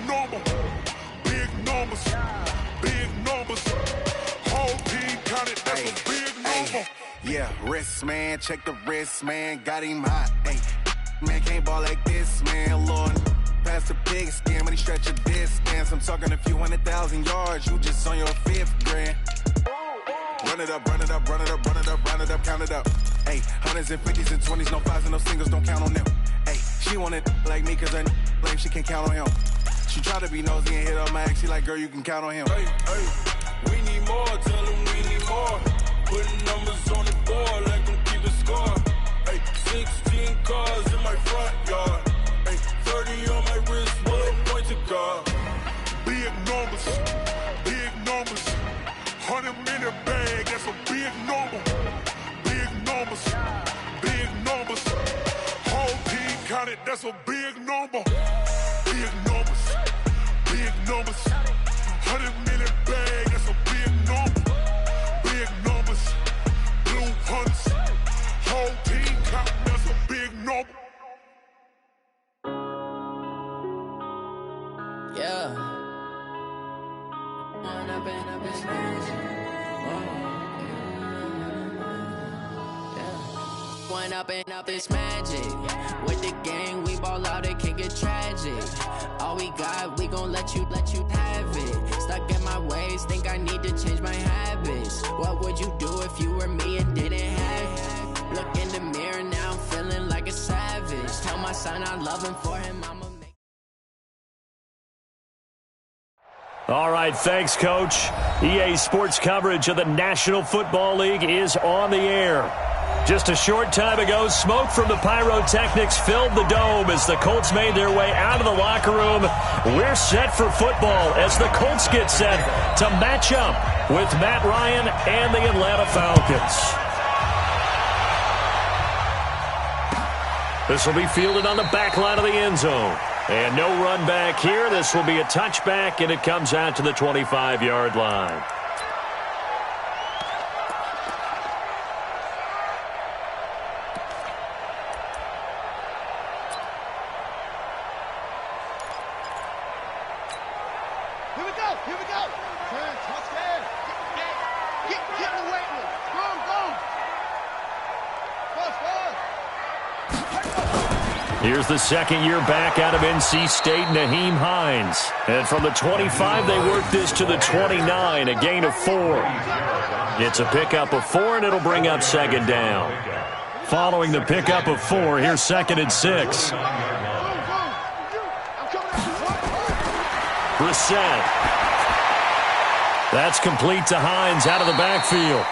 number. Big numbers. Big numbers. Whole team counted, that's a big number. Yeah, wrist, man. Check the wrist, man. Got him hot. Ay, man, can't ball like this, man. Lord, pass the pig skin when he stretch a distance. I'm talking a few 100,000 yards. You just on your 5th grand. Run it up, run it up, run it up, run it up, run it up, count it up. Ay, hundreds and 50s and 20s, no 5s and no singles, don't count on them. Ay, she want it like me, cause her blame, she can't count on him. She try to be nosy and hit up my ex, she like, girl, you can count on him. Hey, hey, we need more, tell them we need more. Putting numbers on the board, like them keep a score. Hey, 16 cars in my front yard. Hey, 30 on my wrist, one point to guard. Big numbers, big numbers. 100-minute bag, that's a big number. Big numbers, big numbers. Whole team counted, that's a big number. Big numbers, big numbers. 100-minute bag, that's a big number. Big numbers, blue hunts. Whole team counting, that's a big number. Yeah. One up and up is magic. With the gang, we ball out, it can get tragic. All we got, we gon' let you have it. Stuck in my ways, think I need to change my habits. What would you do if you were me and didn't have it? Look in the mirror, now I'm feeling like a savage. Tell my son I love him, for him I'ma make. All right, thanks, Coach. EA Sports coverage of the National Football League is on the air. Just a short time ago, smoke from the pyrotechnics filled the dome as the Colts made their way out of the locker room. We're set for football as the Colts get set to match up with Matt Ryan and the Atlanta Falcons. This will be fielded on the back line of the end zone. And no run back here. This will be a touchback, and it comes out to the 25-yard line. Here we go. Turn, touchdown. Get in the weight room. Go. Fast. Here's the second-year back out of NC State, Nyheim Hines. And from the 25, they work this to the 29, a gain of 4. It's a pickup of 4, and it'll bring up second down. Following the pickup of 4, here's second and 6. Brissett. That's complete to Hines out of the backfield.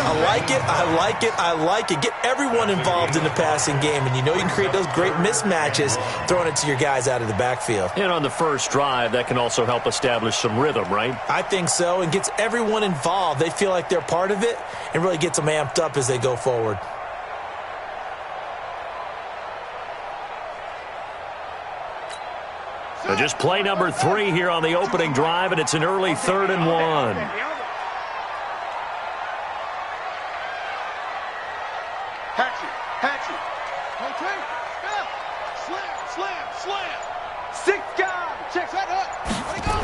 I like it. Get everyone involved in the passing game, and you know you can create those great mismatches throwing it to your guys out of the backfield. And on the first drive, that can also help establish some rhythm, right? I think so, and gets everyone involved. They feel like they're part of it and really gets them amped up as they go forward. So just play number 3 here on the opening drive, and it's an early 3rd and 1. Hatchet. Okay. Slam. 6 guys. Checks that up. Let it go.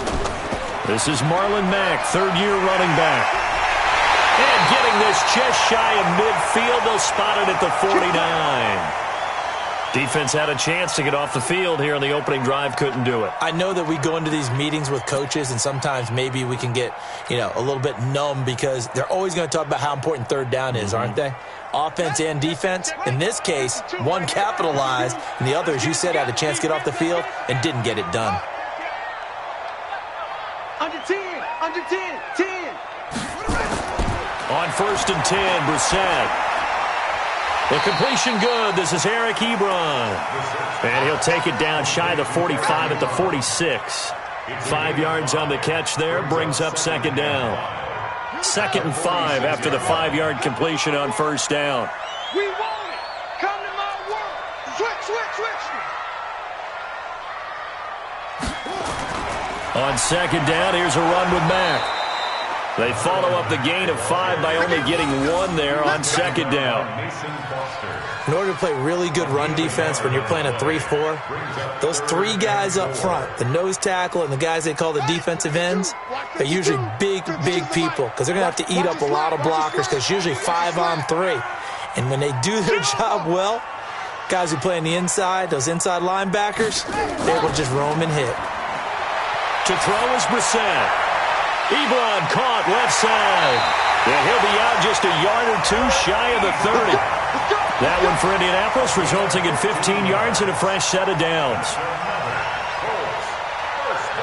This is Marlon Mack, third-year running back. And getting this just shy of midfield, they'll spot it at the 49. Defense had a chance to get off the field here on the opening drive, couldn't do it. I know that we go into these meetings with coaches, and sometimes maybe we can get, a little bit numb because they're always going to talk about how important third down is, aren't they? Offense and defense. In this case, one capitalized, and the other, as you said, had a chance to get off the field and didn't get it done. Under 10. On 1st and 10, Brissett. The completion good. This is Eric Ebron. And he'll take it down shy of the 45 at the 46. 5 yards on the catch there. Brings up second down. 2nd and 5 after the 5-yard completion on first down. We want it. Come to my world. Switch. On second down, here's a run with Mack. They follow up the gain of 5 by only getting 1 there on second down. In order to play really good run defense when you're playing a 3-4, those 3 guys up front, the nose tackle and the guys they call the defensive ends, they're usually big people because they're going to have to eat up a lot of blockers because it's usually 5 on 3. And when they do their job well, guys who play on the inside, those inside linebackers, they will just roam and hit. To throw is Brissett. Ebron caught left side. And he'll be out just a yard or 2 shy of the 30. That one for Indianapolis, resulting in 15 yards and a fresh set of downs.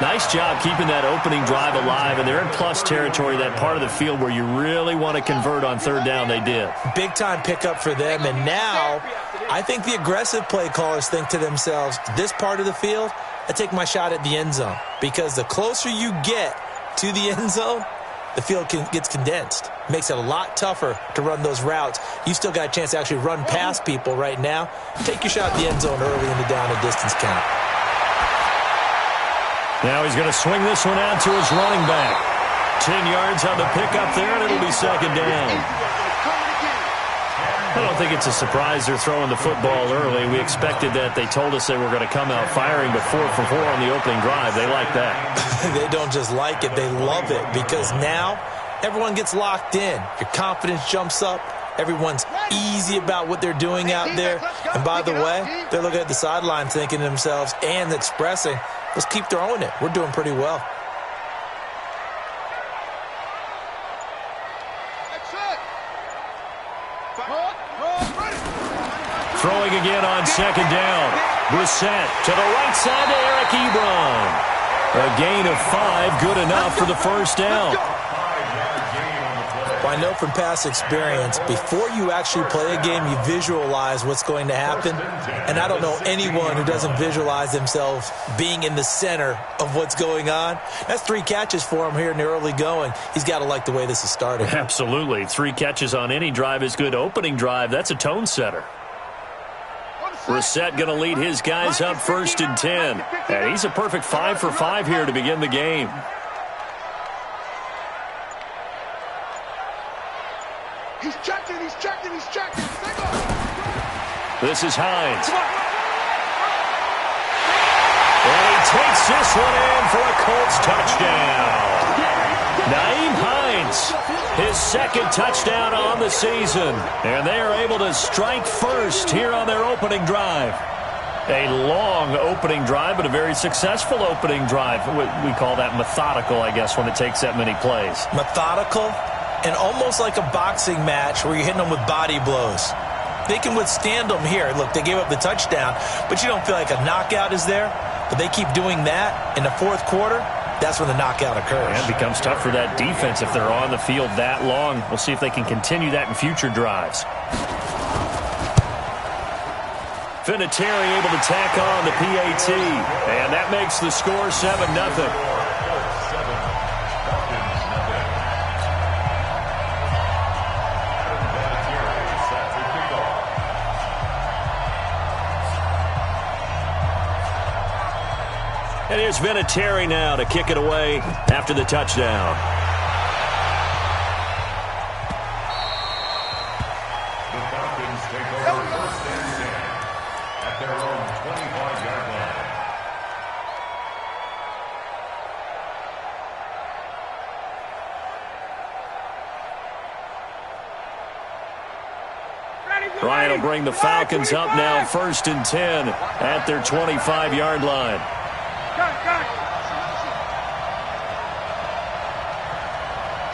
Nice job keeping that opening drive alive, and they're in plus territory, that part of the field where you really want to convert on third down. They did. Big-time pickup for them, and now I think the aggressive play callers think to themselves, this part of the field, I take my shot at the end zone, because the closer you get to the end zone, the field gets condensed. Makes it a lot tougher to run those routes. You still got a chance to actually run past people right now. Take your shot at the end zone early in the down and distance count. Now he's going to swing this one out to his running back. 10 yards on the pickup there, and it'll be second down. I don't think it's a surprise they're throwing the football early. We expected that. They told us they were going to come out firing, but 4 for 4 on the opening drive. They like that. They don't just like it. They love it, because now everyone gets locked in. Your confidence jumps up. Everyone's easy about what they're doing out there. And by the way, they're looking at the sideline thinking to themselves and expressing, let's keep throwing it. We're doing pretty well. Throwing again on second down. Brissett to the right side to Eric Ebron. A gain of 5, good enough for the first down. Well, I know from past experience, before you actually play a game, you visualize what's going to happen. And I don't know anyone who doesn't visualize themselves being in the center of what's going on. That's 3 catches for him here in the early going. He's got to like the way this is starting. Absolutely. 3 catches on any drive is good. Opening drive, that's a tone setter. Brissett going to lead his guys up 1st and 10. And he's a perfect 5 for 5 here to begin the game. He's checking. This is Hines. And he takes this one in for a Colts touchdown. Nyheim Hines, his 2nd touchdown on the season. And they are able to strike first here on their opening drive. A long opening drive, but a very successful opening drive. We call that methodical, I guess, when it takes that many plays. Methodical and almost like a boxing match where you're hitting them with body blows. They can withstand them here. Look, they gave up the touchdown, but you don't feel like a knockout is there. But they keep doing that in the 4th quarter. That's when the knockout occurs. And it becomes tough for that defense if they're on the field that long. We'll see if they can continue that in future drives. Vinatieri able to tack on the PAT. And that makes the score 7-0. And here's Vinatieri now to kick it away after the touchdown. The Falcons take over 1st and 10 at their own 25-yard line. Ryan will bring the Falcons up now 1st and 10 at their 25-yard line.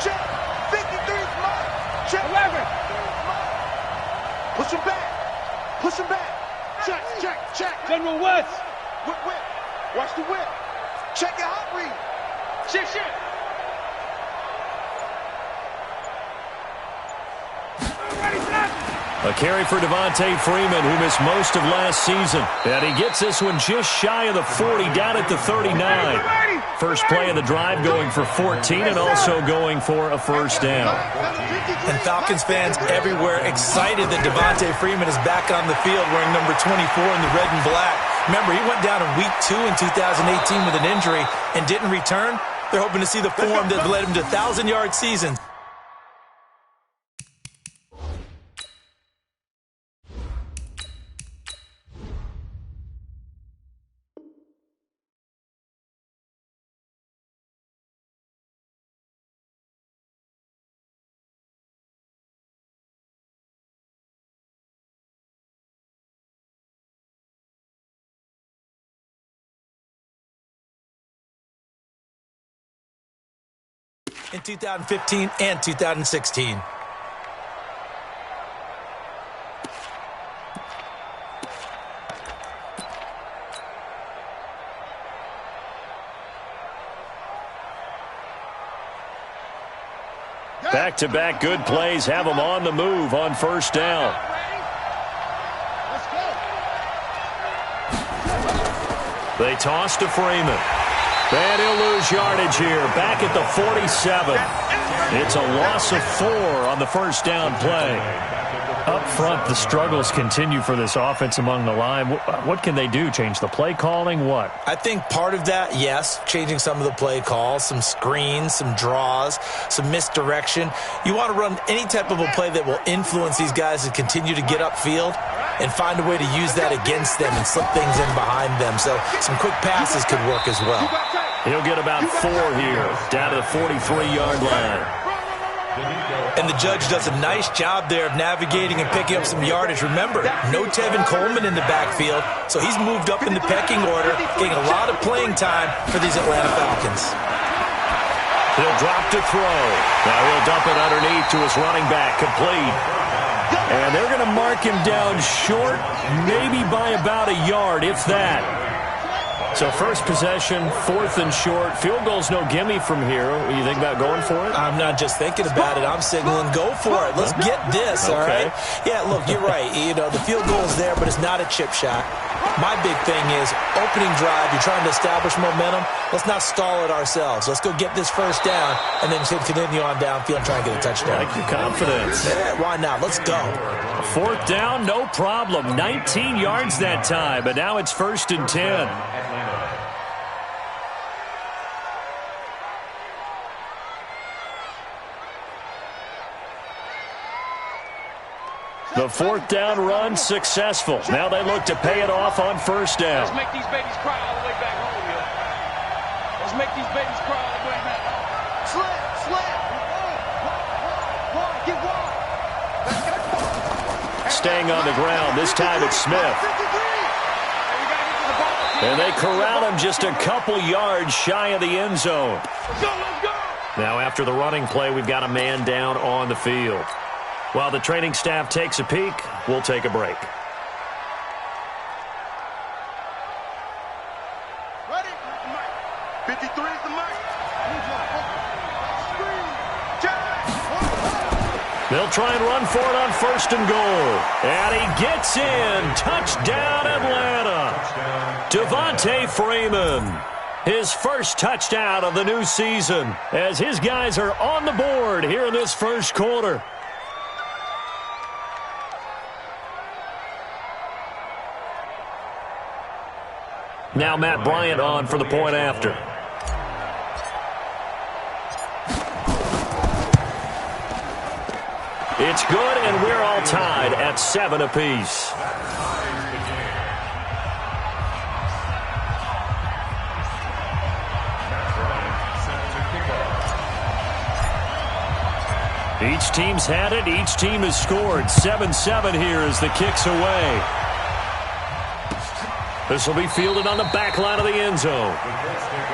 Check. 53 mark. Check. 11. Push him back. Check. General West. Whip. Watch the whip. Check your hot read. Shit. A carry for Devontae Freeman, who missed most of last season. And he gets this one just shy of the 40, down at the 39. First play of the drive going for 14 and also going for a first down. And Falcons fans everywhere excited that Devontae Freeman is back on the field wearing number 24 in the red and black. Remember, he went down in week 2 in 2018 with an injury and didn't return. They're hoping to see the form that led them to 1,000-yard seasons. In 2015 and 2016. Back-to-back good plays have them on the move on first down. They toss to Freeman. And he'll lose yardage here. Back at the 47. It's a loss of 4 on the first down play. Up front, the struggles continue for this offense among the line. What can they do? Change the play calling? What? I think part of that, yes, changing some of the play calls, some screens, some draws, some misdirection. You want to run any type of a play that will influence these guys to continue to get upfield and find a way to use that against them and slip things in behind them. So some quick passes could work as well. He'll get about 4 here, down to the 43-yard line. And the judge does a nice job there of navigating and picking up some yardage. Remember, no Tevin Coleman in the backfield, so he's moved up in the pecking order, getting a lot of playing time for these Atlanta Falcons. He'll drop to throw. Now he'll dump it underneath to his running back, complete. And they're going to mark him down short, maybe by about a yard, if that. So first possession, 4th and short. Field goal's no gimme from here. What do you think about going for it? I'm not just thinking about it. I'm signaling go for it. Let's get this, all right? Yeah, look, you're right. You know, the field goal is there, but it's not a chip shot. My big thing is opening drive. You're trying to establish momentum. Let's not stall it ourselves. Let's go get this first down and then continue on downfield and try and get a touchdown. I like your confidence. Yeah, why not? Let's go. 4th down, no problem. 19 yards that time, but now it's 1st and 10. The 4th down run successful. Now they look to pay it off on first down. Let's make these babies cry all the way back home, yo. Let's make these babies cry all the way back home. Slip. Get wide. Staying on the ground. This time it's Smith. And they corral him just a couple yards shy of the end zone. Let's go. Now after the running play, we've got a man down on the field. While the training staff takes a peek, we'll take a break. Ready? 53 is the mic. They'll try and run for it on 1st and goal. And he gets in. Touchdown, Atlanta. Devontae Freeman. His first touchdown of the new season as his guys are on the board here in this first quarter. Now Matt Bryant on for the point after. It's good, and we're all tied at 7 apiece. Each team's had it. Each team has scored. 7-7 here as the kick's away. This will be fielded on the back line of the end zone.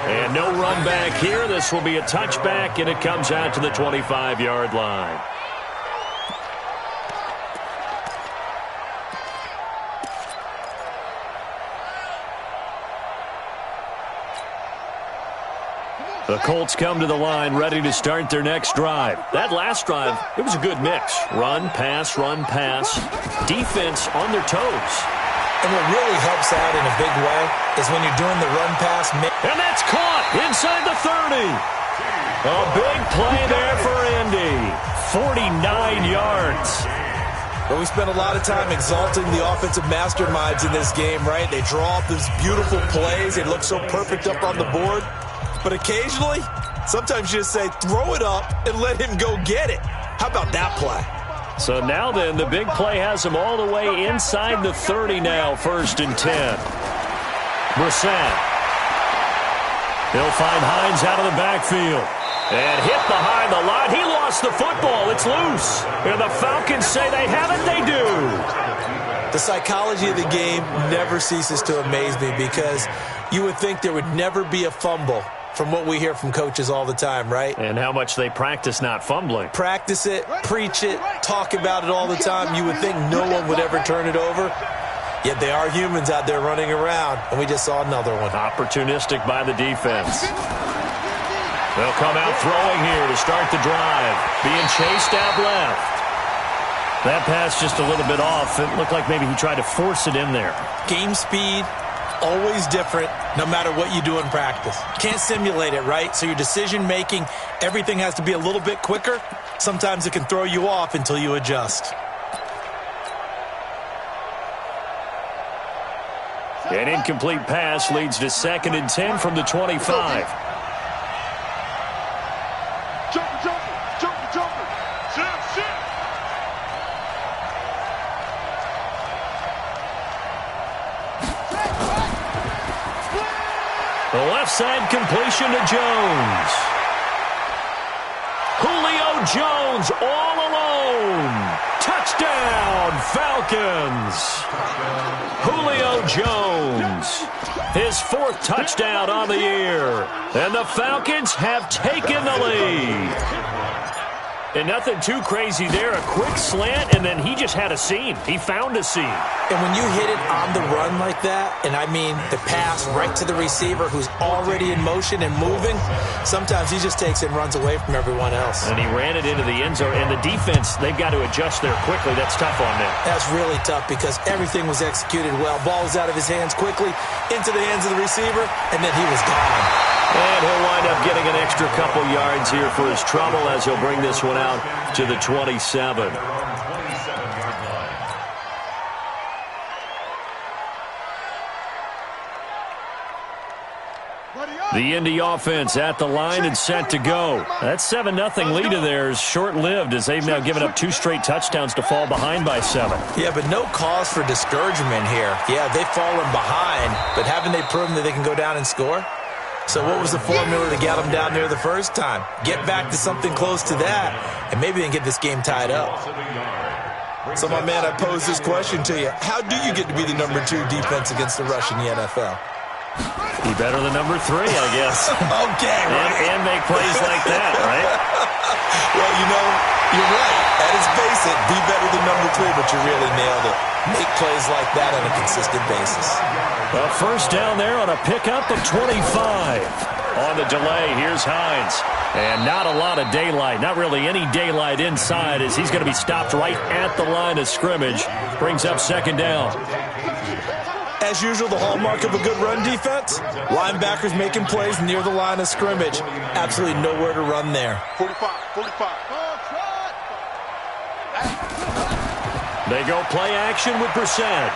And no run back here. This will be a touchback, and it comes out to the 25-yard line. The Colts come to the line ready to start their next drive. That last drive, it was a good mix. Run, pass, defense on their toes. And what really helps out in a big way is when you're doing the run-pass mix. And that's caught inside the 30. A big play there for Indy. 49 yards. But we spent a lot of time exalting the offensive masterminds in this game, right? They draw up these beautiful plays. They look so perfect up on the board. But occasionally, sometimes you just say, throw it up and let him go get it. How about that play? So now then, the big play has him all the way inside the 30 now, 1st and 10. Brissett. He'll find Hines out of the backfield. And hit behind the line. He lost the football. It's loose. And the Falcons say they haven't. They do. The psychology of the game never ceases to amaze me because you would think there would never be a fumble from what we hear from coaches all the time, right? And how much they practice not fumbling. Practice it, preach it, talk about it all the time. You would think no one would ever turn it over. Yet they are humans out there running around, and we just saw another one. Opportunistic by the defense. They'll come out throwing here to start the drive. Being chased out left. That pass just a little bit off. It looked like maybe he tried to force it in there. Game speed, always different, no matter what you do in practice. Can't simulate it, right? So your decision-making, everything has to be a little bit quicker. Sometimes it can throw you off until you adjust. An incomplete pass leads to 2nd and 10 from the 25. The left side completion to Jones. Julio Jones all alone. Touchdown, Falcons. Julio Jones, his 4th touchdown on the year. And the Falcons have taken the lead. And nothing too crazy there. A quick slant, and then he just had a seam. He found a seam. And when you hit it on the run like that, and I mean the pass right to the receiver who's already in motion and moving, sometimes he just takes it and runs away from everyone else. And he ran it into the end zone. And the defense, they've got to adjust there quickly. That's tough on them. That's really tough because everything was executed well. Ball was out of his hands quickly, into the hands of the receiver, and then he was gone. And he'll wind up getting an extra couple yards here for his trouble as he'll bring this one out to the 27. The Indy offense at the line and set to go. That 7-0 lead of theirs short-lived as they've now given up 2 straight touchdowns to fall behind by 7. Yeah, but no cause for discouragement here. Yeah, they've fallen behind, but haven't they proven that they can go down and score? So what was the formula to get them down there the first time? Get back to something close to that, and maybe then get this game tied up. So, my man, I pose this question to you. How do you get to be the number 2 defense against the rush in the NFL? Be better than number 3, I guess. Okay, right. And make plays like that, right? Well, you know, you're right. At its basic, be better than number 3, but you really nailed it. Make plays like that on a consistent basis. Well, first down there on a pickup of 25. On the delay, here's Hines. And not a lot of daylight, not really any daylight inside as he's going to be stopped right at the line of scrimmage. Brings up 2nd down. As usual, the hallmark of a good run defense, linebackers making plays near the line of scrimmage. Absolutely nowhere to run there. 45. They go play action with Brissett.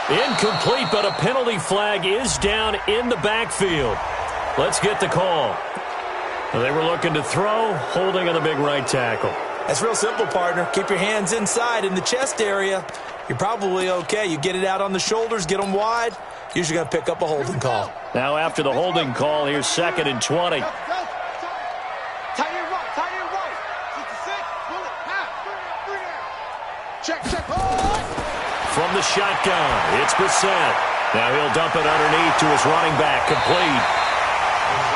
Incomplete, but a penalty flag is down in the backfield. Let's get the call. They were looking to throw, holding on the big right tackle. That's real simple, partner. Keep your hands inside in the chest area. You're probably okay. You get it out on the shoulders, get them wide. Usually going to pick up a holding call. Now after the holding call, here's 2nd and 20. From the shotgun, it's Brissett. Now he'll dump it underneath to his running back, complete.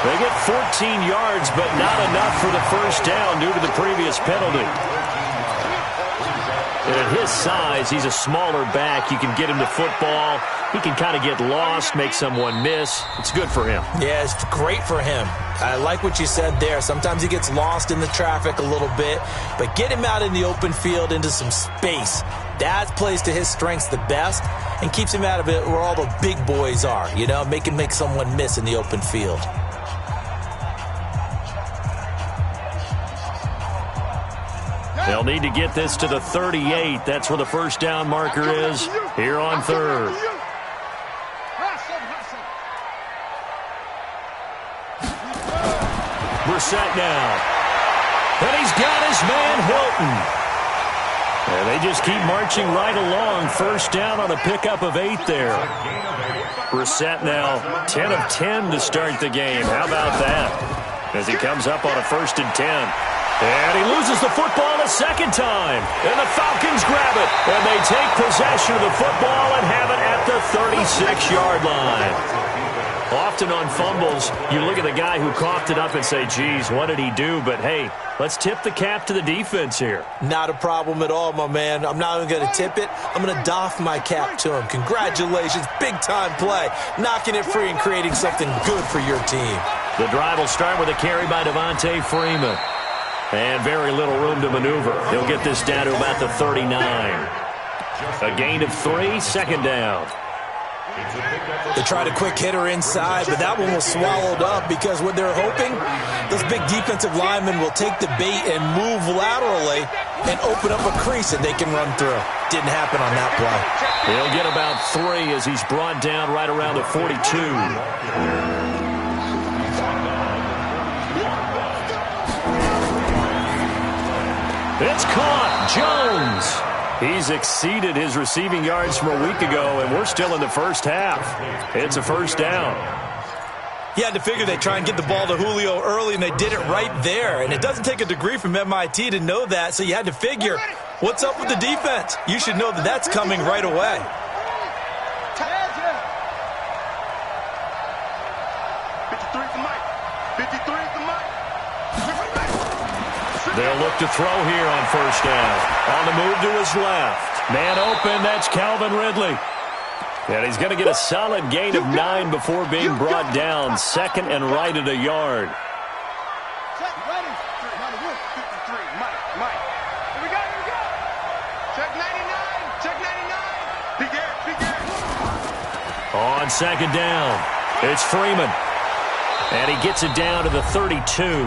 They get 14 yards, but not enough for the first down due to the previous penalty. And at his size, he's a smaller back. You can get him the football. He can kind of get lost, make someone miss. It's good for him. Yeah, it's great for him. I like what you said there. Sometimes he gets lost in the traffic a little bit, but get him out in the open field into some space. That plays to his strengths the best and keeps him out of it where all the big boys are, you know, make someone miss in the open field. They'll need to get this to the 38. That's where the first down marker is here on third. Brissett now. And he's got his man Hilton. And they just keep marching right along. First down on a pickup of 8 there. Brissett now 10 of 10 to start the game. How about that? As he comes up on a 1st and 10. And he loses the football a second time. And the Falcons grab it. And they take possession of the football and have it at the 36-yard line. Often on fumbles, you look at the guy who coughed it up and say, geez, what did he do? But, hey, let's tip the cap to the defense here. Not a problem at all, my man. I'm not even going to tip it. I'm going to doff my cap to him. Congratulations. Big-time play. Knocking it free and creating something good for your team. The drive will start with a carry by Devontae Freeman. And very little room to maneuver. He'll get this down to about the 39. A gain of 3, second down. They tried a quick hitter inside, but that one was swallowed up because what they're hoping, those big defensive linemen will take the bait and move laterally and open up a crease that they can run through. Didn't happen on that play. He'll get about 3 as he's brought down right around the 42. It's caught. Jones. He's exceeded his receiving yards from a week ago, and we're still in the first half. It's a first down. You had to figure they'd try and get the ball to Julio early, and they did it right there. And it doesn't take a degree from MIT to know that, so you had to figure, what's up with the defense? You should know that that's coming right away. They'll look to throw here on first down. On the move to his left. Man open, that's Calvin Ridley. And he's going to get a solid gain of 9 before being brought down. Second and right at a yard. On second down, it's Freeman. And he gets it down to the 32.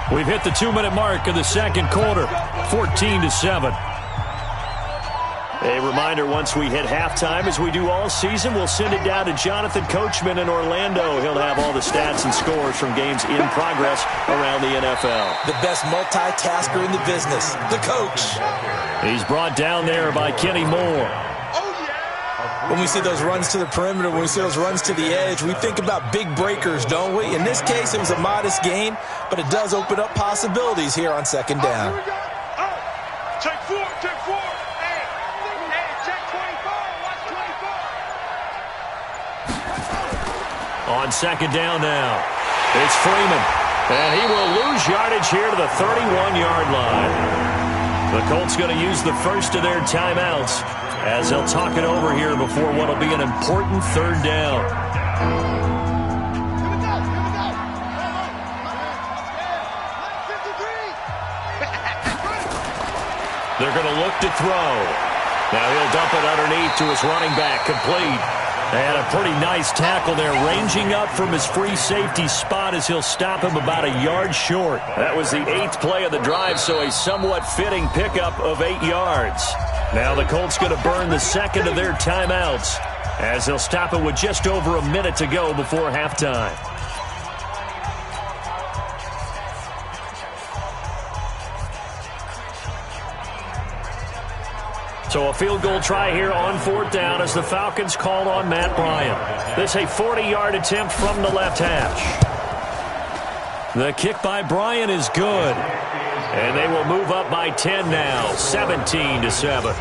We've hit the 2-minute mark of the second quarter, 14-7. A reminder, once we hit halftime, as we do all season, we'll send it down to Jonathan Coachman in Orlando. He'll have all the stats and scores from games in progress around the NFL. The best multitasker in the business, the coach. He's brought down there by Kenny Moore. When we see those runs to the perimeter, when we see those runs to the edge, we think about big breakers, don't we? In this case, it was a modest gain, but it does open up possibilities here on second down. Check 4, check 4. Hey, check 24. Watch 24. On second down now, it's Freeman. And he will lose yardage here to the 31-yard line. The Colts going to use the first of their timeouts as they'll talk it over here before what will be an important third down. They're going to look to throw. Now he'll dump it underneath to his running back, complete. And a pretty nice tackle there, ranging up from his free safety spot as he'll stop him about a yard short. That was the 8th play of the drive, so a somewhat fitting pickup of 8 yards. Now the Colts going to burn the second of their timeouts as they'll stop it with just over a minute to go before halftime. So a field goal try here on fourth down as the Falcons called on Matt Bryant. This a 40-yard attempt from the left hash. The kick by Bryant is good. And they will move up by 10 now, 17-7.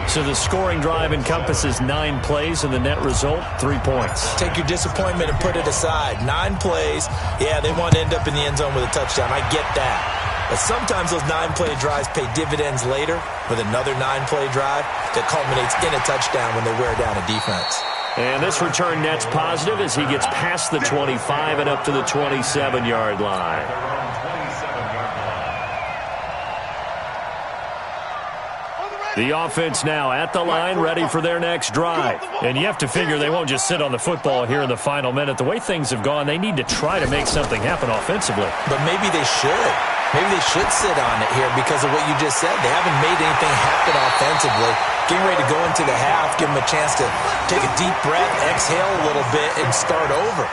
So the scoring drive encompasses 9 plays, and the net result, 3 points. Take your disappointment and put it aside. 9 plays. Yeah, they want to end up in the end zone with a touchdown. I get that. But sometimes those 9-play drives pay dividends later with another 9-play drive that culminates in a touchdown when they wear down a defense. And this return net's positive as he gets past the 25 and up to the 27-yard line. The offense now at the line, ready for their next drive. And you have to figure they won't just sit on the football here in the final minute. The way things have gone, they need to try to make something happen offensively. But maybe they should. maybe they should sit on it here because of what you just said. They haven't made anything happen offensively. Getting ready to go into the half, give them a chance to take a deep breath, exhale a little bit, and start over.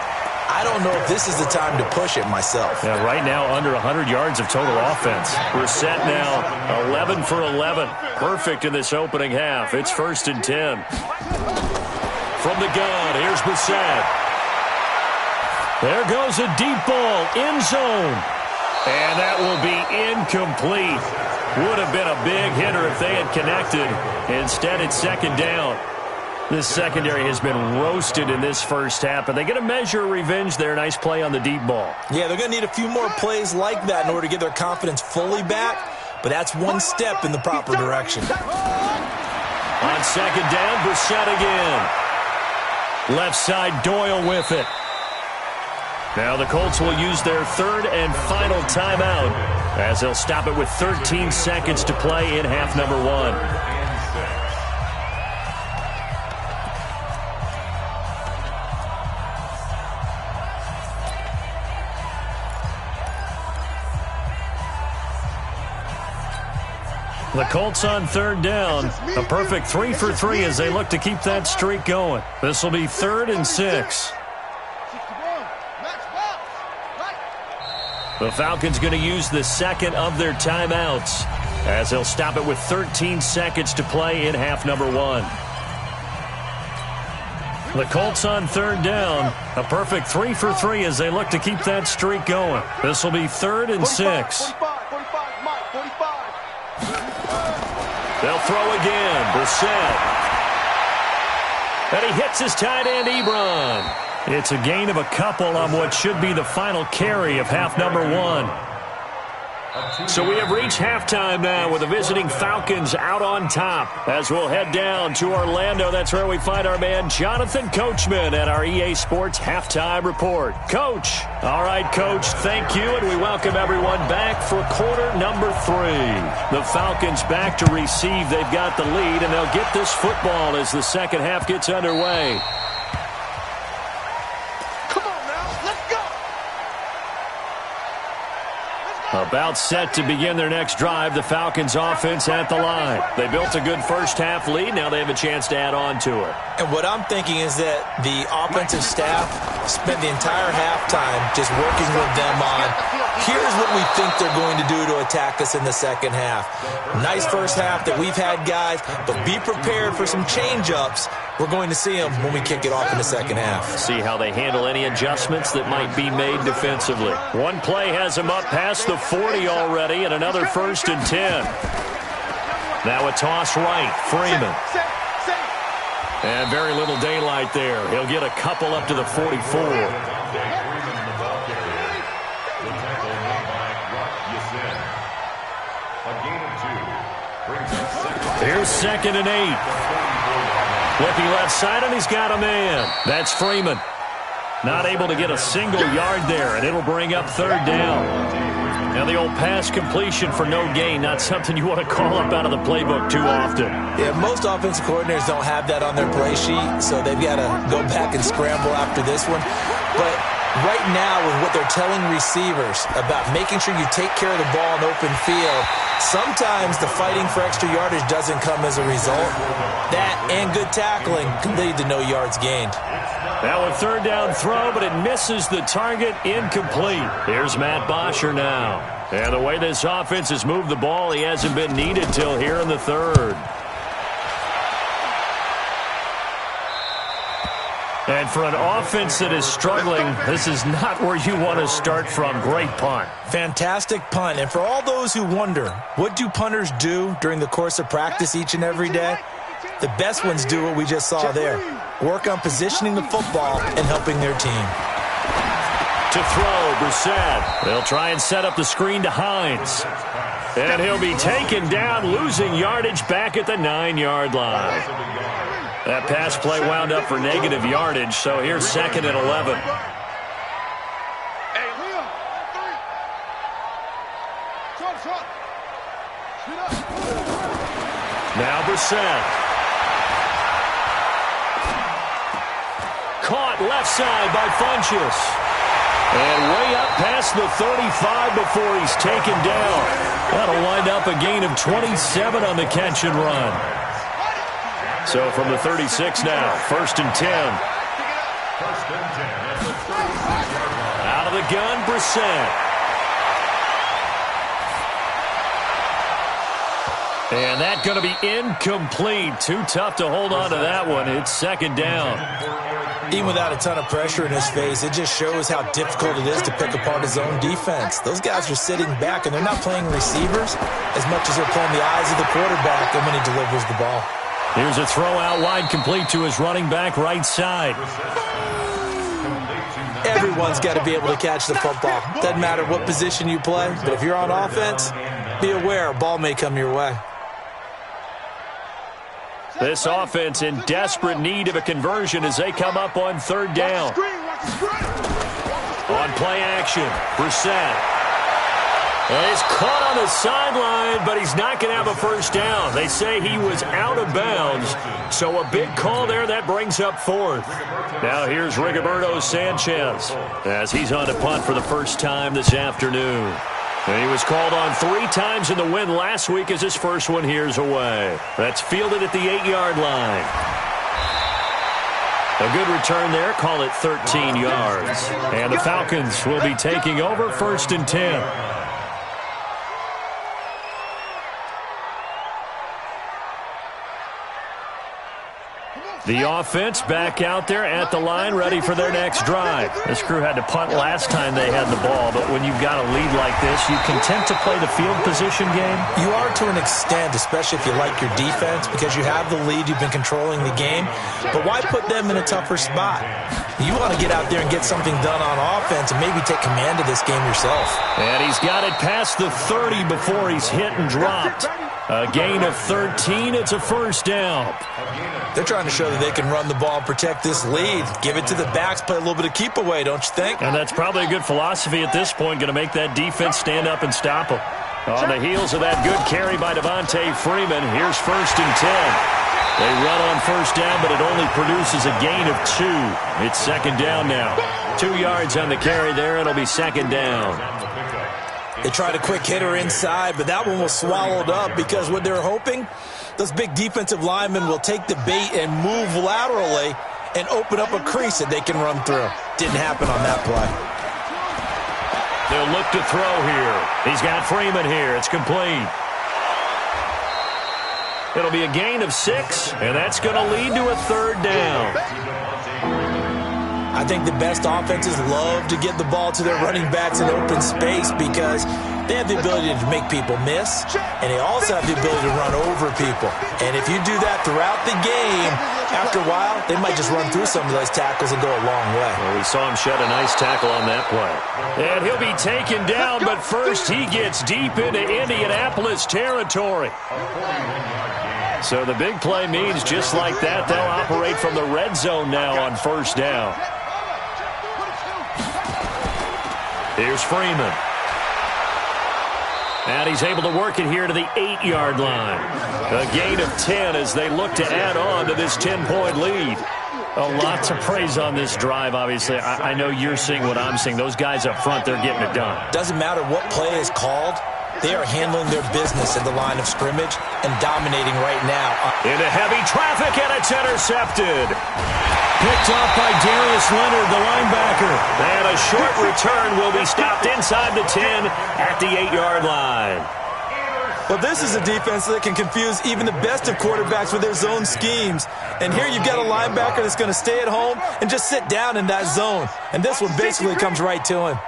I don't know if this is the time to push it myself. Yeah, right now under 100 yards of total offense. We're set now 11 for 11. Perfect in this opening half. It's 1st and 10. From the gun, here's Brissett. There goes a deep ball, end zone. And that will be incomplete. Would have been a big hitter if they had connected. Instead, it's 2nd down. This secondary has been roasted in this first half, but they get a measure of revenge there. Nice play on the deep ball. Yeah, they're going to need a few more plays like that in order to get their confidence fully back, but that's one step in the proper direction. On 2nd down, Brissett again. Left side, Doyle with it. Now the Colts will use their 3rd and final timeout as they'll stop it with 13 seconds to play in half number 1. The Colts on 3rd down. A perfect 3 for 3 as they look to keep that streak going. This will be 3rd and 6. The Falcons going to use the 2nd of their timeouts as they'll stop it with 13 seconds to play in half number 1. The Colts on 3rd down. A perfect 3 for 3 as they look to keep that streak going. This will be 3rd and 6. They'll throw again. Brissett. And he hits his tight end, Ebron. It's a gain of a couple on what should be the final carry of half number 1. So we have reached halftime now with the visiting Falcons out on top. As we'll head down to Orlando, that's where we find our man Jonathan Coachman at our EA Sports Halftime Report. Coach. All right, Coach, thank you, and we welcome everyone back for quarter number 3. The Falcons back to receive. They've got the lead, and they'll get this football as the second half gets underway. About set to begin their next drive, the Falcons offense at the line. They built a good first half lead. Now they have a chance to add on to it. And what I'm thinking is that the offensive staff spent the entire halftime just working with them on, here's what we think they're going to do to attack us in the second half. Nice first half that we've had, guys, but be prepared for some change-ups. We're going to see them when we kick it off in the second half. See how they handle any adjustments that might be made defensively. One play has them up past the 40 already, and another 1st and 10. Now a toss right, Freeman. And very little daylight there. He'll get a couple up to the 44. Here's 2nd and 8. Flippy left side, and he's got a man. That's Freeman. Not able to get a single yard there, and it'll bring up 3rd down. Now the old pass completion for no gain, not something you want to call up out of the playbook too often. Yeah, most offensive coordinators don't have that on their play sheet, so they've got to go back and scramble after this one. But right now, with what they're telling receivers about making sure you take care of the ball in open field, sometimes the fighting for extra yardage doesn't come as a result. That and good tackling can lead to no yards gained. Now a 3rd down throw, but it misses the target, incomplete. Here's Matt Bosher now. And the way this offense has moved the ball, he hasn't been needed till here in the 3rd. And for an offense that is struggling, this is not where you want to start from. Great punt. Fantastic punt. And for all those who wonder, what do punters do during the course of practice each and every day? The best ones do what we just saw there. Work on positioning the football and helping their team. To throw, Brissett. They'll try and set up the screen to Hines. And he'll be taken down, losing yardage back at the 9-yard line. That pass play wound up for negative yardage, so here's 2nd and 11. Now Brissett. Caught left side by Funchess. And way up past the 35 before he's taken down. That'll wind up a gain of 27 on the catch and run. So from the 36 now, 1st and 10. Out of the gun, Brissett. And that's going to be incomplete. Too tough to hold on to that one. It's 2nd down. Even without a ton of pressure in his face, it just shows how difficult it is to pick apart his own defense. Those guys are sitting back, and they're not playing receivers as much as they're playing the eyes of the quarterback and when he delivers the ball. Here's a throw out wide, complete to his running back right side. Everyone's got to be able to catch the football. Doesn't matter what position you play, but if you're on offense, be aware a ball may come your way. This offense in desperate need of a conversion as they come up on 3rd down. On play action, Brissett. And he's caught on the sideline, but he's not going to have a 1st down. They say he was out of bounds, so a big call there that brings up 4th. Now here's Rigoberto Sanchez as he's on to punt for the first time this afternoon. And he was called on 3 times in the win last week as his first one here's away. That's fielded at the 8-yard line. A good return there. Call it 13 yards. And the Falcons will be taking over 1st and 10. The offense back out there at the line, ready for their next drive. This crew had to punt last time they had the ball, but when you've got a lead like this, you content to play the field position game? You are to an extent, especially if you like your defense, because you have the lead, you've been controlling the game. But why put them in a tougher spot? You want to get out there and get something done on offense and maybe take command of this game yourself. And he's got it past the 30 before he's hit and dropped. A gain of 13. It's a 1st down. They're trying to show that they can run the ball and protect this lead. Give it to the backs, play a little bit of keep away, don't you think? And that's probably a good philosophy at this point, going to make that defense stand up and stop them. On the heels of that good carry by Devontae Freeman, here's 1st and 10. They run on 1st down, but it only produces a gain of 2. It's 2nd down now. 2 yards on the carry there. It'll be 2nd down. They tried a quick hitter inside, but that one was swallowed up because what they're hoping, those big defensive linemen will take the bait and move laterally and open up a crease that they can run through. Didn't happen on that play. They'll look to throw here. He's got Freeman here. It's complete. It'll be a gain of 6, and that's going to lead to a 3rd down. I think the best offenses love to get the ball to their running backs in open space because they have the ability to make people miss, and they also have the ability to run over people. And if you do that throughout the game, after a while, they might just run through some of those tackles and go a long way. Well, we saw him shed a nice tackle on that play. And he'll be taken down, but first he gets deep into Indianapolis territory. So the big play means just like that, they'll operate from the red zone now on 1st down. Here's Freeman. And he's able to work it here to the 8-yard line. A gain of 10 as they look to add on to this 10-point lead. A lot to praise on this drive, obviously. I know you're seeing what I'm seeing. Those guys up front, they're getting it done. Doesn't matter what play is called. They are handling their business at the line of scrimmage and dominating right now. Into heavy traffic, and it's intercepted. Picked off by Darius Leonard, the linebacker. And a short return will be stopped inside the 10 at the 8-yard line. Well, this is a defense that can confuse even the best of quarterbacks with their zone schemes. And here you've got a linebacker that's going to stay at home and just sit down in that zone. And this one basically comes right to him.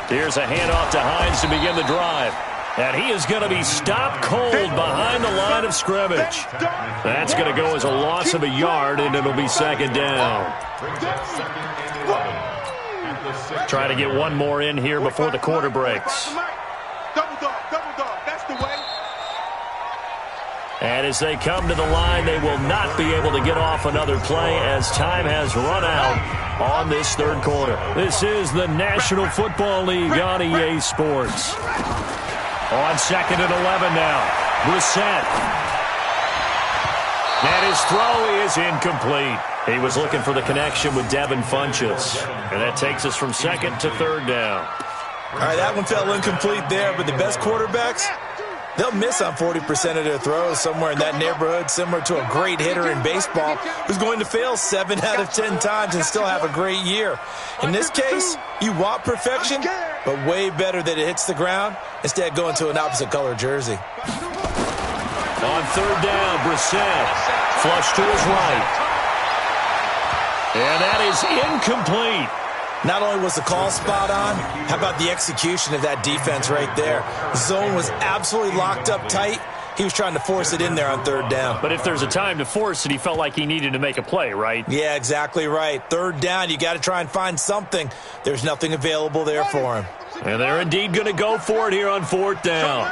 Here's a handoff to Hines to begin the drive. And he is going to be stopped cold behind the line of scrimmage. That's going to go as a loss of a yard, and it'll be 2nd down. Try to get one more in here before the quarter breaks. And as they come to the line, they will not be able to get off another play as time has run out on this 3rd quarter. This is the National Football League on EA Sports. On 2nd and 11 now. Brissett. And his throw is incomplete. He was looking for the connection with Devin Funchess. And that takes us from second to third down. All right, that one fell incomplete there, but the best quarterbacks, they'll miss on 40% of their throws, somewhere in that neighborhood, similar to a great hitter in baseball who's going to fail 7 out of 10 times and still have a great year. In this case, you want perfection, but way better that it hits the ground instead of going to an opposite color jersey. On third down, Brissett, flush to his right. And that is incomplete. Not only was the call spot on, how about the execution of that defense right there? The zone was absolutely locked up tight. He was trying to force it in there on third down. But if there's a time to force it, he felt like he needed to make a play, right? Yeah, exactly right. Third down, you got to try and find something. There's nothing available there for him. And they're indeed going to go for it here on fourth down.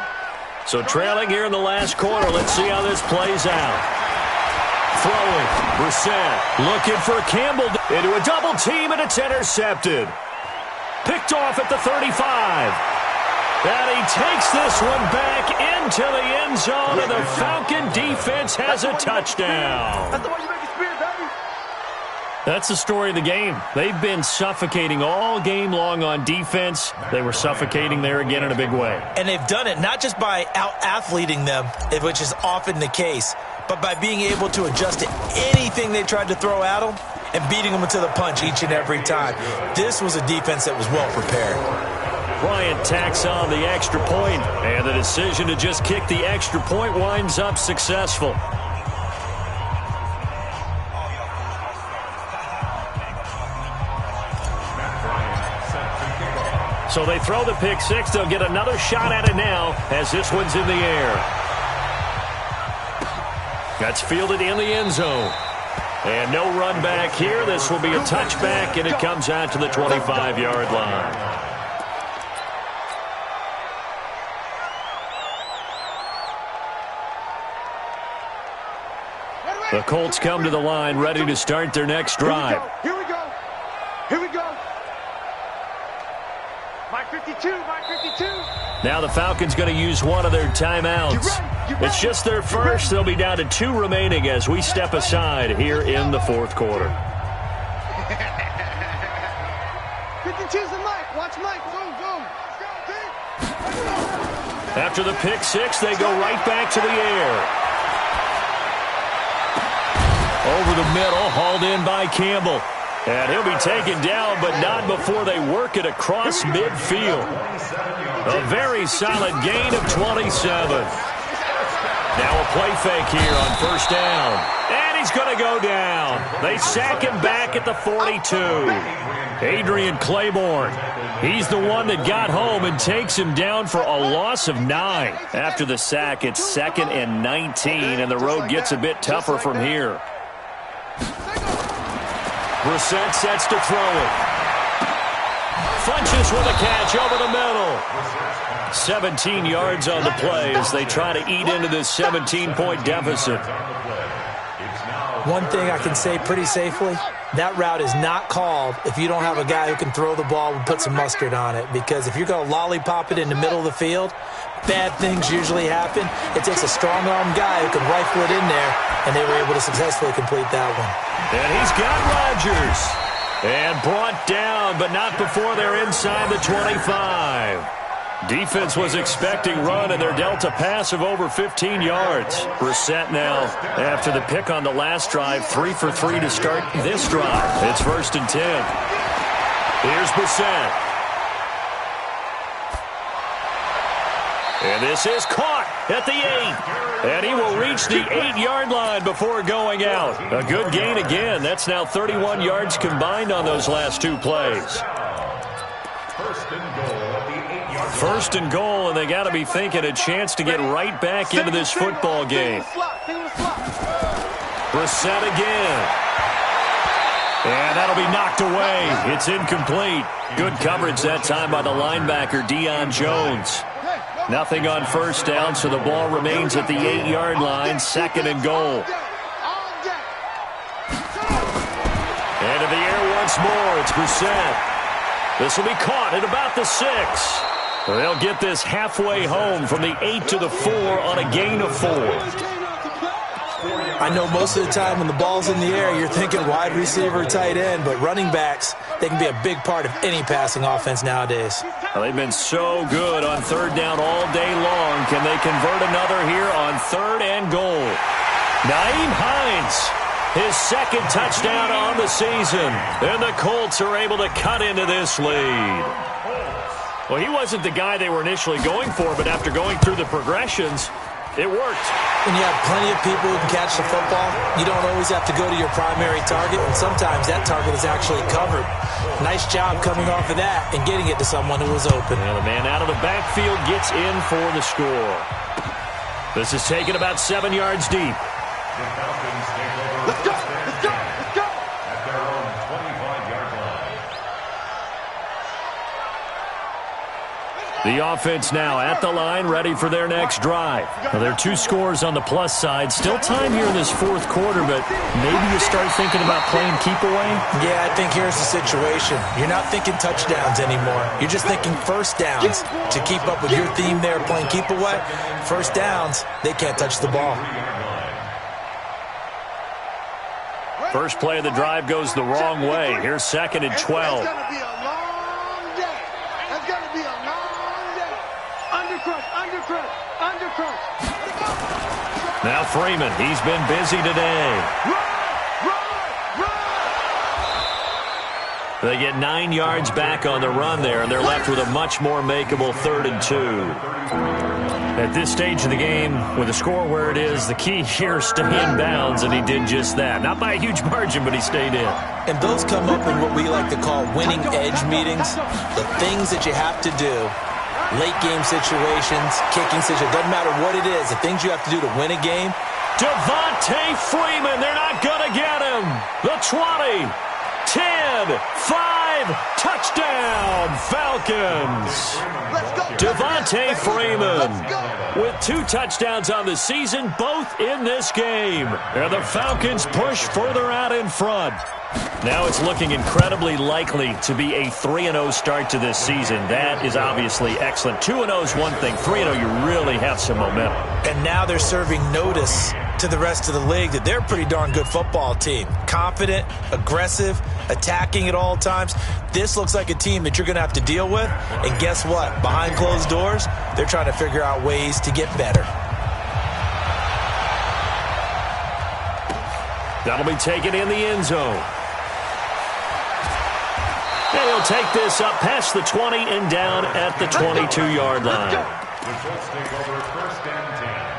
So trailing here in the last quarter, let's see how this plays out. Throwing, Brissett looking for Campbell into a double team, and it's intercepted. Picked off at the 35. And he takes this one back into the end zone, and the Falcon defense has a touchdown. That's the way you make it spin, baby. That's the story of the game. They've been suffocating all game long on defense. They were suffocating there again in a big way. And they've done it not just by out-athleting them, which is often the case, but by being able to adjust to anything they tried to throw at them and beating them to the punch each and every time. This was a defense that was well prepared. Bryant tacks on the extra point, and the decision to just kick the extra point winds up successful. So they throw the pick six. They'll get another shot at it now as this one's in the air. That's fielded in the end zone. And no run back here. This will be a touchback, and it comes out to the 25-yard line. The Colts come to the line, ready to start their next drive. Here we go. Here we go. Mike 52, Mike 52. Now the Falcons going to use one of their timeouts. It's just their first. They'll be down to 2 remaining as we step aside here in the fourth quarter. 52's the Mike. Watch Mike. Boom, boom. After the pick six, they go right back to the air. Over the middle, hauled in by Campbell. And he'll be taken down, but not before they work it across midfield. A very solid gain of 27. Now a play fake here on first down. And he's going to go down. They sack him back at the 42. Adrian Claiborne. He's the one that got home and takes him down for a loss of 9. After the sack, it's 2nd and 19, and the road gets a bit tougher from here. Brissett sets to throw it. Funchess with a catch over the middle. 17 yards on the play as they try to eat into this 17-point deficit. One thing I can say pretty safely, that route is not called if you don't have a guy who can throw the ball and put some mustard on it. Because if you're going to lollipop it in the middle of the field, bad things usually happen. It takes a strong-arm guy who can rifle it in there, and they were able to successfully complete that one. And he's got Rodgers. And brought down, but not before they're inside the 25. Defense was expecting run, and they're dealt a pass of over 15 yards. Brissett now, after the pick on the last drive, 3 for 3 to start this drive. It's 1st and 10. Here's Brissett. And this is caught at the 8. And he will reach the 8-yard line before going out. A good gain again. That's now 31 yards combined on those last 2 plays. First and goal, and they got to be thinking a chance to get right back into this football game. Brissett again. And that'll be knocked away. It's incomplete. Good coverage that time by the linebacker, Deion Jones. Nothing on first down, so the ball remains at the 8-yard line, 2nd and goal. Into the air once more, it's Brissett. This will be caught at about the 6. They'll get this halfway home from the 8 to the 4 on a gain of 4. I know most of the time when the ball's in the air, you're thinking wide receiver, tight end, but running backs, they can be a big part of any passing offense nowadays. Well, they've been so good on third down all day long. Can they convert another here on 3rd and goal? Nyheim Hines, his second touchdown on the season. And the Colts are able to cut into this lead. Well, he wasn't the guy they were initially going for, but after going through the progressions, it worked. When you have plenty of people who can catch the football, you don't always have to go to your primary target, and sometimes that target is actually covered. Nice job coming off of that and getting it to someone who was open. And the man out of the backfield gets in for the score. This is taken about 7 yards deep. The Falcons take over. Let's go! Let's go! Let's go! At their own 25-yard line. The offense now at the line, ready for their next drive. Well, there are 2 scores on the plus side. Still time here in this 4th quarter, but maybe you start thinking about playing keep away? Yeah, I think here's the situation. You're not thinking touchdowns anymore. You're just thinking first downs. To keep up with your theme there, playing keep away, first downs, they can't touch the ball. First play of the drive goes the wrong way. Here's 2nd and 12. It's going to be a long day. It's going to be a long day. Undercrush. Now Freeman, he's been busy today. They get 9 yards back on the run there, and they're left with a much more makeable 3rd and 2. At this stage of the game, with the score where it is, the key here is stay in bounds, and he did just that. Not by a huge margin, but he stayed in. And those come up in what we like to call winning edge meetings. The things that you have to do, late game situations, kicking situations, doesn't matter what it is, the things you have to do to win a game. Devontae Freeman, they're not going to get him. The 20, 10, 5, touchdown, Falcons. Devontae Freeman with 2 touchdowns on the season, both in this game. And the Falcons push further out in front. Now it's looking incredibly likely to be a 3-0 start to this season. That is obviously excellent. 2-0 is one thing. 3-0, you really have some momentum. And now they're serving notice to the rest of the league that they're a pretty darn good football team. Confident, aggressive, attacking at all times. This looks like a team that you're going to have to deal with. And guess what? Behind closed doors, they're trying to figure out ways to get better. That'll be taken in the end zone. And he'll take this up past the 20 and down at the 22-yard line. The Colts take over 1st and 10.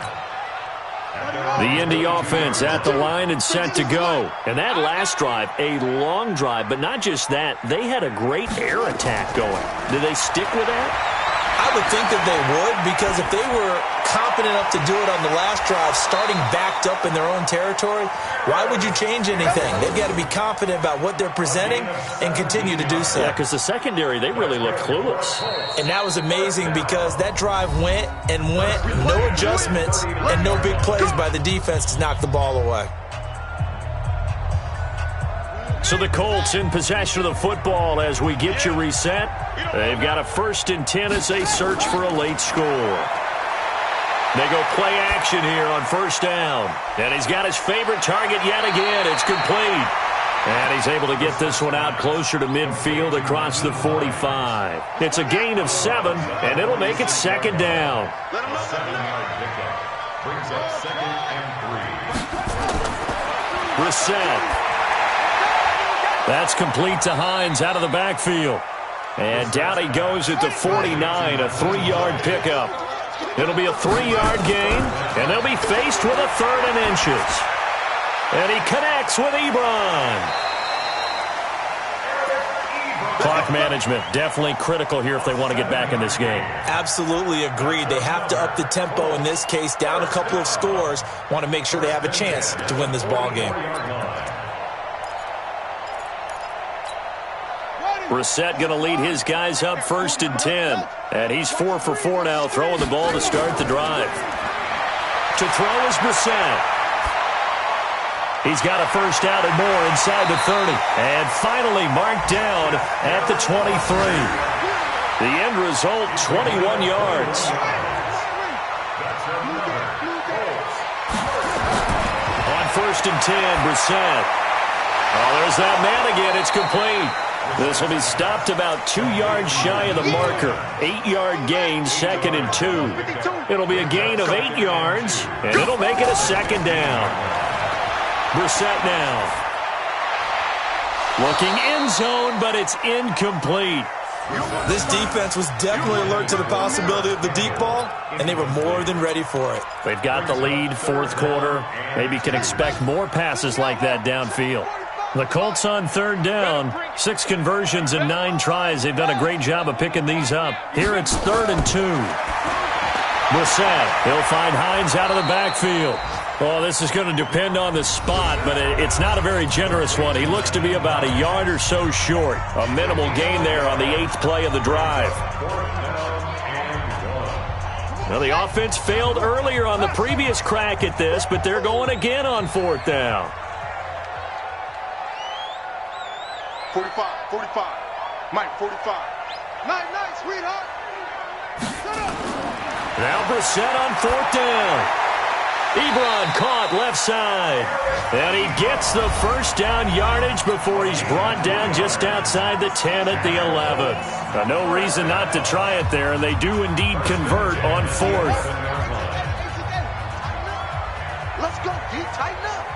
The Indy offense at the line and set to go. And that last drive, a long drive, but not just that. They had a great air attack going. Did they stick with that? I would think that they would, because if they were competent enough to do it on the last drive, starting backed up in their own territory, why would you change anything? They've got to be confident about what they're presenting and continue to do so. Yeah, because the secondary, they really looked clueless. And that was amazing because that drive went and went, no adjustments and no big plays by the defense to knock the ball away. So the Colts in possession of the football as we get you reset. They've got a 1st and 10 as they search for a late score. They go play action here on 1st down. And he's got his favorite target yet again. It's complete. And he's able to get this one out closer to midfield across the 45. It's a gain of 7, and it'll make it 2nd down. A 7-yard pickup brings up 2nd and 3. Brissett. That's complete to Hines out of the backfield. And down he goes at the 49, a 3-yard pickup. It'll be a 3-yard gain, and they'll be faced with a 3rd and inches. And he connects with Ebron. Clock management, definitely critical here if they want to get back in this game. Absolutely agreed. They have to up the tempo in this case, down a couple of scores. Want to make sure they have a chance to win this ball game. Brissett going to lead his guys up 1st and 10. And he's 4 for 4 now, throwing the ball to start the drive. To throw is Brissett. He's got a 1st down and more inside the 30. And finally marked down at the 23. The end result, 21 yards. 1st and 10, Brissett. Oh, there's that man again. It's complete. This will be stopped about 2 yards shy of the marker. 8-yard gain, 2nd and 2. It'll be a gain of 8 yards, and it'll make it a 2nd down. Brissett now. Looking end zone, but it's incomplete. This defense was definitely alert to the possibility of the deep ball, and they were more than ready for it. They've got the lead, 4th quarter. Maybe can expect more passes like that downfield. The Colts on 3rd down. 6 conversions and 9 tries. They've done a great job of picking these up. Here it's 3rd and 2. Brissett, he'll find Hines out of the backfield. Oh, this is going to depend on the spot, but it's not a very generous one. He looks to be about a yard or so short. A minimal gain there on the 8th play of the drive. Well, the offense failed earlier on the previous crack at this, but they're going again on 4th down. 45, 45. Mike, 45. Night, sweetheart. Shut up. Now Brissett on 4th down. Ebron caught left side. And he gets the 1st down yardage before he's brought down just outside the 10 at the 11. No reason not to try it there, and they do indeed convert on 4th. Let's go, D. Tighten up.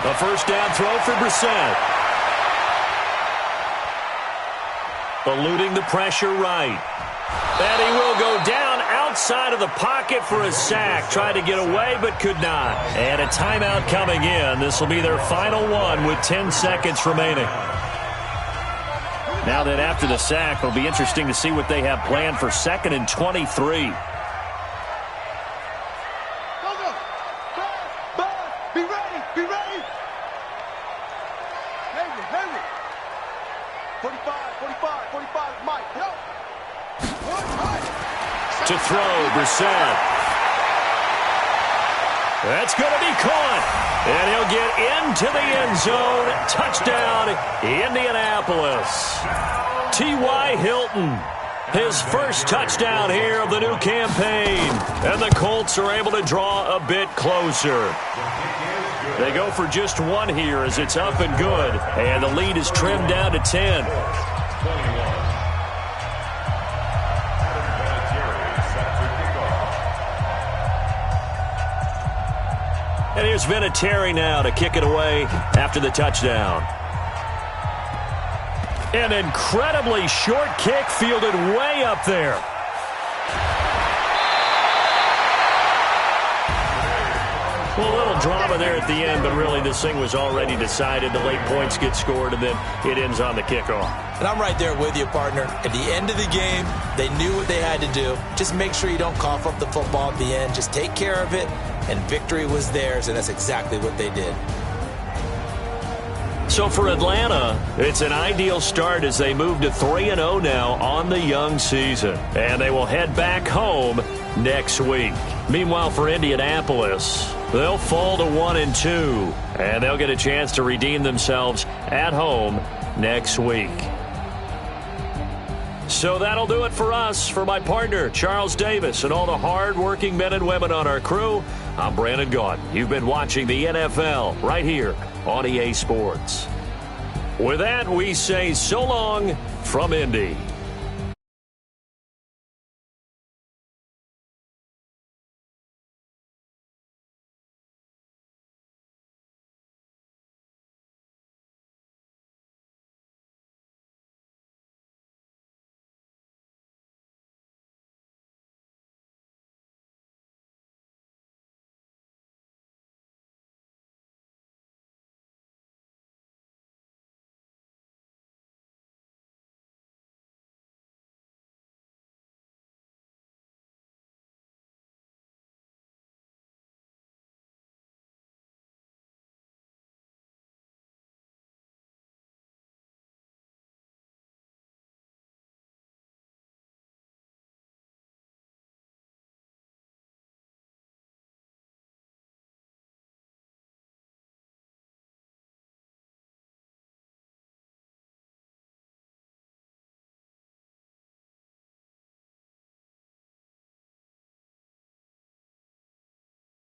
A 1st down throw for Brissett. Eluding the pressure right. And he will go down outside of the pocket for a sack. Tried to get away, but could not. And a timeout coming in. This will be their final one with 10 seconds remaining. Now that after the sack, it'll be interesting to see what they have planned for 2nd and 23. Be ready, be ready. 45, Mike, help. To throw, Brissett. That's going to be caught. And he'll get into the end zone. Touchdown, Indianapolis. T.Y. Hilton, his 1st touchdown here of the new campaign. And the Colts are able to draw a bit closer. They go for just 1 here as it's up and good. And the lead is trimmed down to 10. And here's Vinatieri now to kick it away after the touchdown. An incredibly short kick fielded way up there. Well, a little drama there at the end, but really this thing was already decided. The late points get scored, and then it ends on the kickoff. And I'm right there with you, partner. At the end of the game, they knew what they had to do. Just make sure you don't cough up the football at the end. Just take care of it, and victory was theirs, and that's exactly what they did. So for Atlanta, it's an ideal start as they move to 3-0 now on the young season. And they will head back home next week. Meanwhile, for Indianapolis, they'll fall to 1-2, and they'll get a chance to redeem themselves at home next week. So that'll do it for us. For my partner, Charles Davis, and all the hard-working men and women on our crew, I'm Brandon Gaudin. You've been watching the NFL right here on EA Sports. With that, we say so long from Indy.